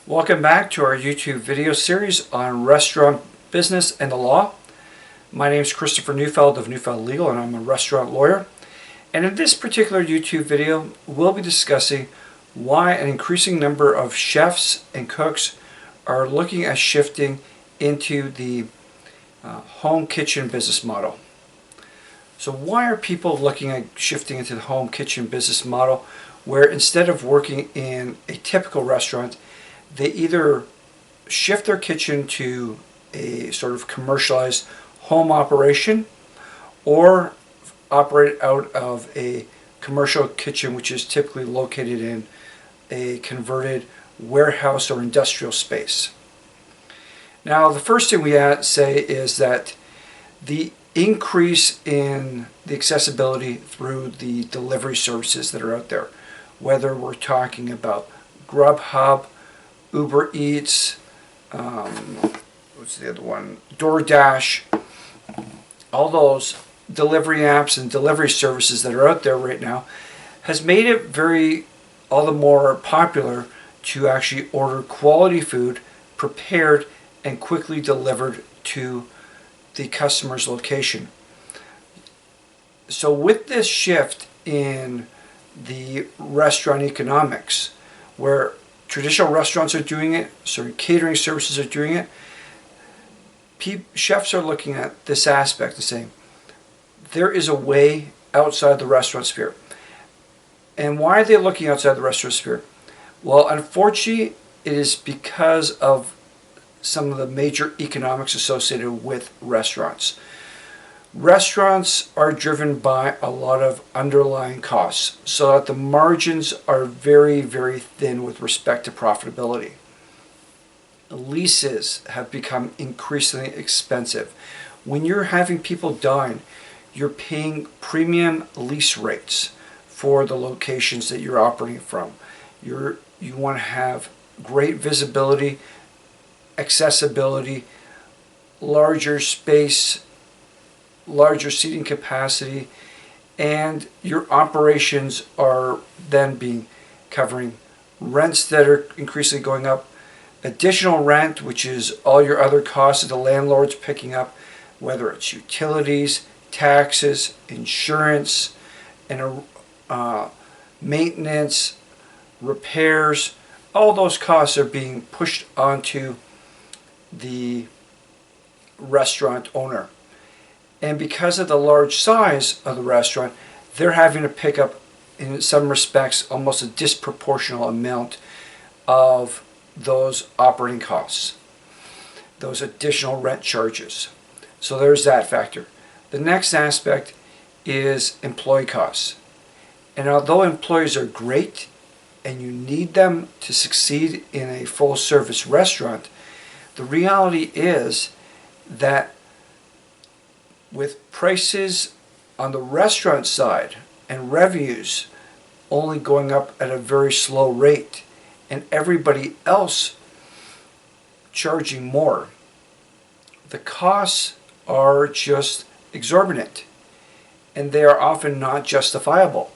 Welcome back to our YouTube video series on restaurant business and the law. My name is Christopher Neufeld of Neufeld Legal, and I'm a restaurant lawyer. And in this particular YouTube video, we'll be discussing why an increasing number of chefs and cooks are looking at shifting into the home kitchen business model. So why are people looking at shifting into the home kitchen business model, where instead of working in a typical restaurant, they either shift their kitchen to a sort of commercialized home operation or operate out of a commercial kitchen, which is typically located in a converted warehouse or industrial space. Now, the first thing we say is that the increase in the accessibility through the delivery services that are out there, whether we're talking about Grubhub, Uber Eats, what's the other one? DoorDash, all those delivery apps and delivery services that are out there right now has made it all the more popular to actually order quality food prepared and quickly delivered to the customer's location. So with this shift in the restaurant economics, where traditional restaurants are doing it, certain catering services are doing it, chefs are looking at this aspect and saying, there is a way outside the restaurant sphere. And why are they looking outside the restaurant sphere? Well, unfortunately, it is because of some of the major economics associated with restaurants. Restaurants are driven by a lot of underlying costs, so that the margins are very, very thin with respect to profitability. Leases have become increasingly expensive. When you're having people dine, you're paying premium lease rates for the locations that you're operating from. You want to have great visibility, accessibility, larger space, larger seating capacity, and your operations are then covering rents that are increasingly going up, additional rent, which is all your other costs that the landlord's picking up, whether it's utilities, taxes, insurance, and maintenance, repairs. All those costs are being pushed onto the restaurant owner. And because of the large size of the restaurant, they're having to pick up, in some respects, almost a disproportional amount of those operating costs, those additional rent charges. So there's that factor. The next aspect is employee costs. And although employees are great and you need them to succeed in a full-service restaurant, the reality is that with prices on the restaurant side and revenues only going up at a very slow rate, and everybody else charging more, the costs are just exorbitant, and they are often not justifiable.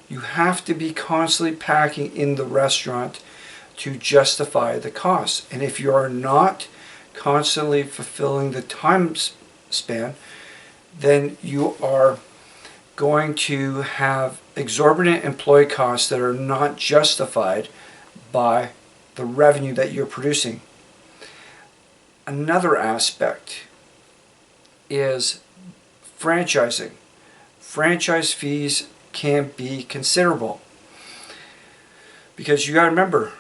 You have to be constantly packing in the restaurant to justify the costs. And if you are not constantly fulfilling the time span, then you are going to have exorbitant employee costs that are not justified by the revenue that you're producing. Another aspect is franchising. Franchise fees can be considerable, because you got to remember,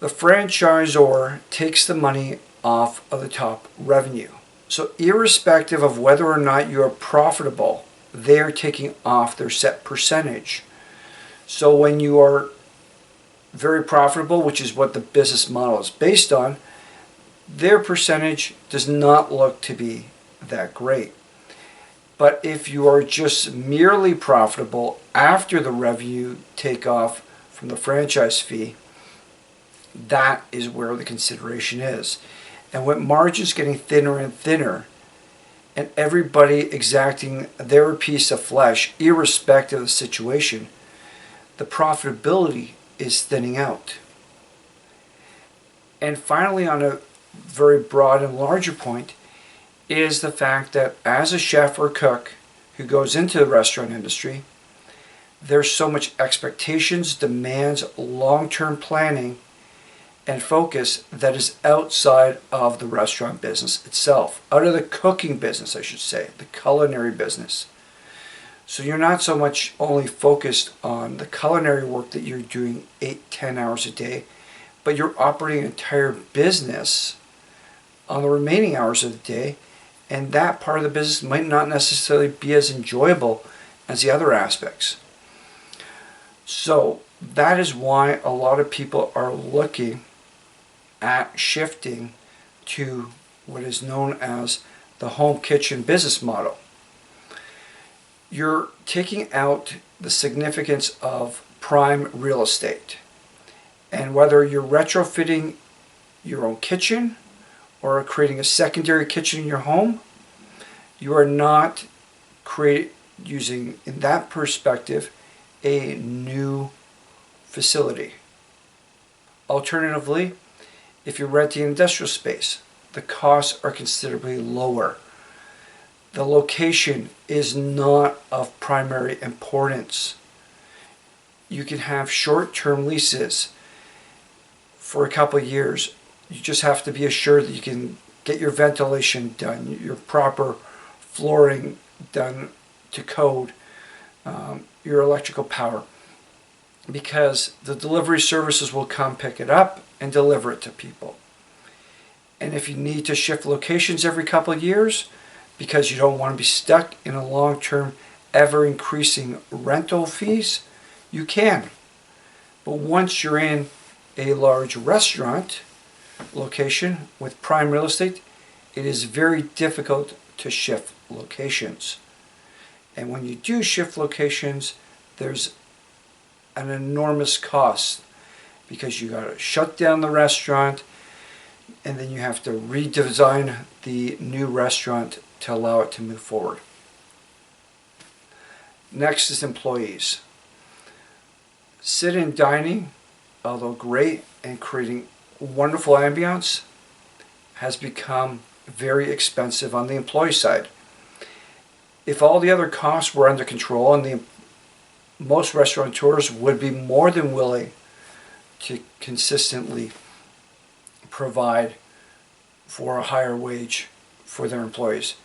the franchisor takes the money off of the top revenue. So irrespective of whether or not you are profitable, they're taking off their set percentage. So when you are very profitable, which is what the business model is based on, their percentage does not look to be that great. But if you are just merely profitable after the revenue takeoff from the franchise fee, that is where the consideration is. And with margins getting thinner and thinner, and everybody exacting their piece of flesh, irrespective of the situation, the profitability is thinning out. And finally, on a very broad and larger point, is the fact that as a chef or cook who goes into the restaurant industry, there's so much expectations, demands, long-term planning, and focus that is outside of the restaurant business itself, out of the cooking business, I should say, the culinary business. So you're not so much only focused on the culinary work that you're doing 8-10 hours a day, but you're operating an entire business on the remaining hours of the day, and that part of the business might not necessarily be as enjoyable as the other aspects. So that is why a lot of people are looking at shifting to what is known as the home kitchen business model. You're taking out the significance of prime real estate. And whether you're retrofitting your own kitchen or creating a secondary kitchen in your home, you are not using, in that perspective, a new facility. Alternatively, if you're renting industrial space, the costs are considerably lower. The location is not of primary importance. You can have short-term leases for a couple of years. You just have to be assured that you can get your ventilation done, your proper flooring done to code, your electrical power, because the delivery services will come pick it up and deliver it to people. And if you need to shift locations every couple of years because you don't want to be stuck in a long-term, ever-increasing rental fees, you can. But once you're in a large restaurant location with prime real estate, it is very difficult to shift locations. And when you do shift locations, there's an enormous cost because you got to shut down the restaurant and then you have to redesign the new restaurant to allow it to move forward. Next is employees. Sit-in dining, although great and creating wonderful ambiance, has become very expensive on the employee side. If all the other costs were under control, and most restaurateurs would be more than willing to consistently provide for a higher wage for their employees.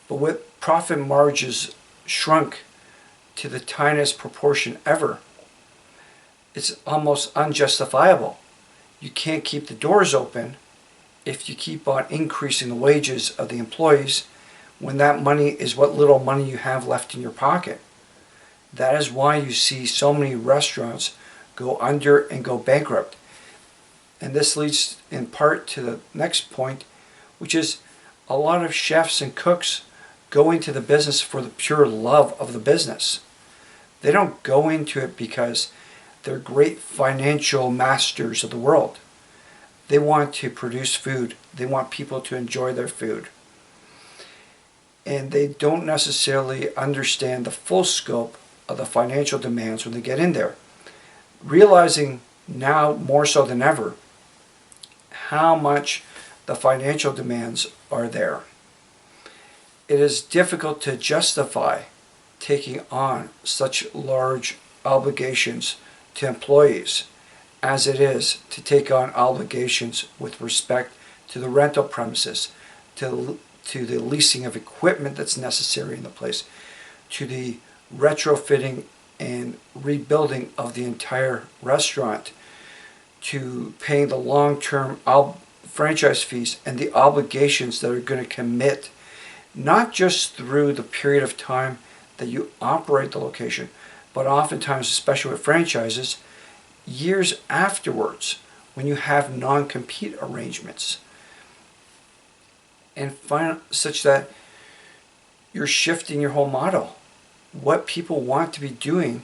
But with profit margins shrunk to the tiniest proportion ever, it's almost unjustifiable. You can't keep the doors open if you keep on increasing the wages of the employees when that money is what little money you have left in your pocket. That is why you see so many restaurants go under and go bankrupt. And this leads in part to the next point, which is a lot of chefs and cooks go into the business for the pure love of the business. They don't go into it because they're great financial masters of the world. They want to produce food. They want people to enjoy their food. And they don't necessarily understand the full scope of the financial demands when they get in there. Realizing now more so than ever how much the financial demands are there. It is difficult to justify taking on such large obligations to employees as it is to take on obligations with respect to the rental premises, to the leasing of equipment that's necessary in the place, to the retrofitting and rebuilding of the entire restaurant, to paying the long-term franchise fees and the obligations that are going to commit, not just through the period of time that you operate the location, but oftentimes, especially with franchises, years afterwards when you have non-compete arrangements. And such that you're shifting your whole model. What people want to be doing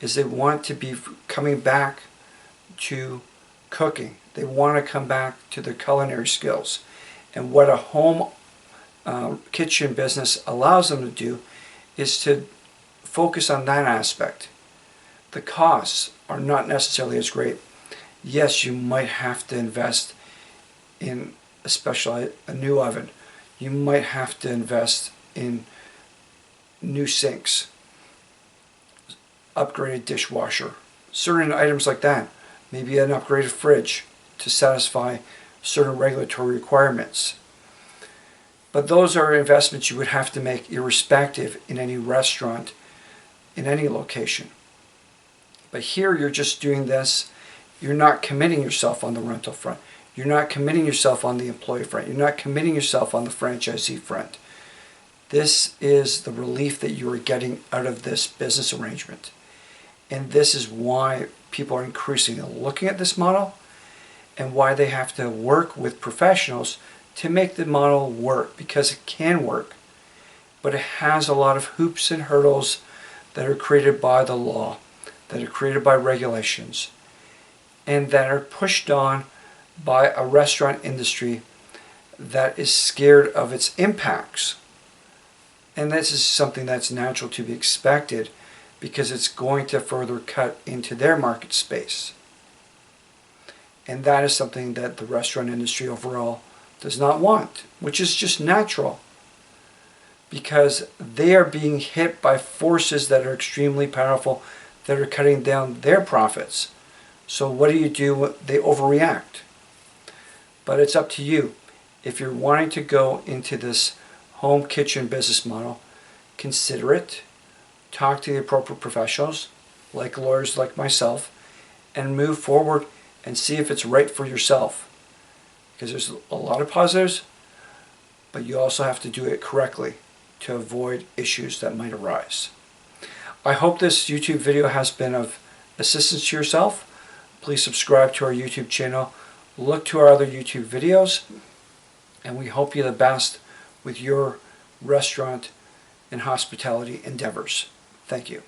is they want to be coming back to cooking. They want to come back to their culinary skills. And what a home kitchen business allows them to do is to focus on that aspect. The costs are not necessarily as great. Yes, you might have to invest in a new oven. You might have to invest in new sinks, upgraded dishwasher, certain items like that. Maybe an upgraded fridge to satisfy certain regulatory requirements. But those are investments you would have to make irrespective in any restaurant, in any location. But here you're just doing this. You're not committing yourself on the rental front. You're not committing yourself on the employee front. You're not committing yourself on the franchisee front. This is the relief that you are getting out of this business arrangement. And this is why people are increasingly looking at this model and why they have to work with professionals to make the model work, because it can work. But it has a lot of hoops and hurdles that are created by the law, that are created by regulations, and that are pushed on by a restaurant industry that is scared of its impacts. And this is something that's natural to be expected, because it's going to further cut into their market space. And that is something that the restaurant industry overall does not want, which is just natural, because they are being hit by forces that are extremely powerful, that are cutting down their profits. So what do? They overreact. But it's up to you. If you're wanting to go into this home kitchen business model, consider it. Talk to the appropriate professionals, like lawyers like myself, and move forward and see if it's right for yourself. Because there's a lot of positives, but you also have to do it correctly to avoid issues that might arise. I hope this YouTube video has been of assistance to yourself. Please subscribe to our YouTube channel. Look to our other YouTube videos, and we hope you the best with your restaurant and hospitality endeavors. Thank you.